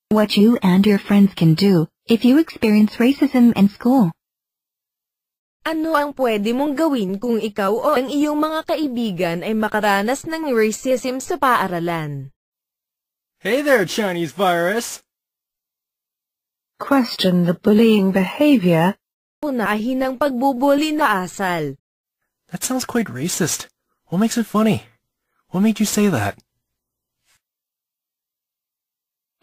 What you and your friends can do if you experience racism in school. Ano ang pwede mong gawin kung ikaw o ang iyong mga kaibigan ay makaranas ng racism sa paaralan? Hey there, Chinese virus! Question the bullying behavior. Unahin ang pagbubuli na asal. That sounds quite racist. What makes it funny? What made you say that?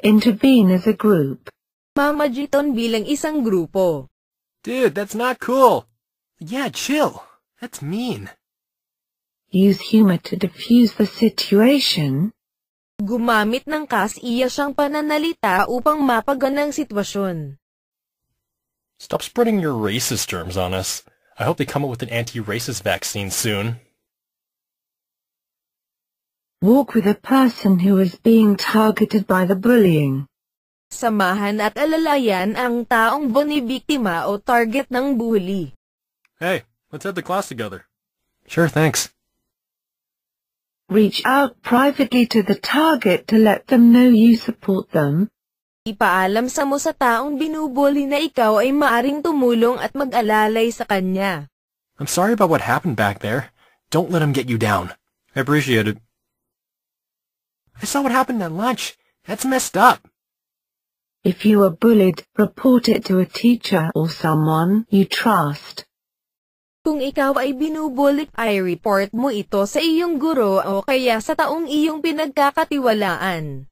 Intervene as a group. Mamagiton bilang isang grupo. Dude, that's not cool! Yeah, chill. That's mean. Use humor to diffuse the situation. Gumamit ng kas-iya siyang pananalita upang mapagaan ang sitwasyon. Stop spreading your racist germs on us. I hope they come up with an anti-racist vaccine soon. Walk with a person who is being targeted by the bullying. Samahan at alalayan ang taong bonibiktima o target ng bully. Hey, let's head to class together. Sure, thanks. Reach out privately to the target to let them know you support them. Ipaalam mo sa taong binubuli na ikaw ay maaring tumulong at mag-alalay sa kanya. I'm sorry about what happened back there. Don't let him get you down. I appreciate it. I saw what happened at lunch. That's messed up. If you are bullied, report it to a teacher or someone you trust. Kung ikaw ay binubuli, ay report mo ito sa iyong guro o kaya sa taong iyong pinagkakatiwalaan.